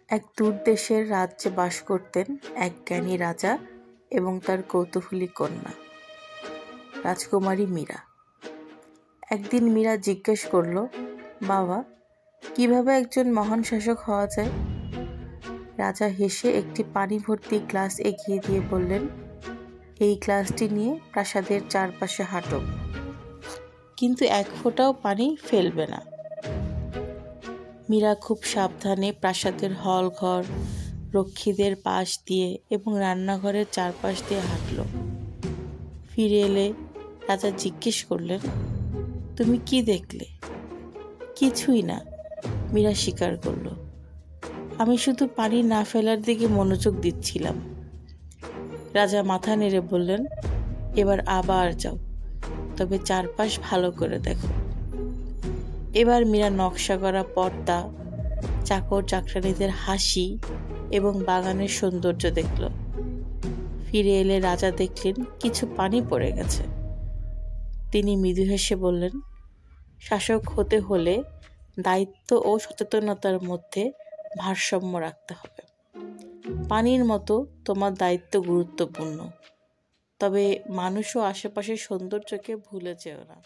এক দূর দেশের রাজ্যে বাস করতেন এক জ্ঞানী রাজা এবং তার কৌতূহলী কন্যা রাজকুমারী মীরা। একদিন মীরা জিজ্ঞেস করল, বাবা, কিভাবে একজন মহান শাসক হওয়া যায়? রাজা হেসে একটি পানি ভর্তি গ্লাস এগিয়ে দিয়ে বললেন, এই গ্লাসটি নিয়ে প্রাসাদের চারপাশে হাঁটো, কিন্তু এক ফোঁটাও পানি ফেলবে না। মীরা খুব সাবধানে প্রাসাদের হল ঘর, রক্ষীদের পাশ দিয়ে এবং রান্নাঘরের চারপাশ দিয়ে হাঁটল। ফিরে এলে রাজা জিজ্ঞেস করলেন, তুমি কি দেখলে? কিছুই না, মীরা স্বীকার করল। আমি শুধু পানি না ফেলার দিকে মনোযোগ দিচ্ছিলাম। রাজা মাথা নেড়ে বললেন, এবার আবার যাও, তবে চারপাশ ভালো করে দেখো। এবার মীরা নকশা করা পর্দা, চাকর চাকরানীদের হাসি এবং বাগানের সৌন্দর্য দেখল। ফিরে এলে রাজা দেখলেন কিছু পানি পড়ে গেছে। তিনি মৃদু হেসে বললেন, শাসক হতে হলে দায়িত্ব ও সচেতনতার মধ্যে ভারসাম্য রাখতে হবে। পানির মতো তোমার দায়িত্ব গুরুত্বপূর্ণ, তবে মানুষ ও আশেপাশের সৌন্দর্যকে ভুলে যেও না।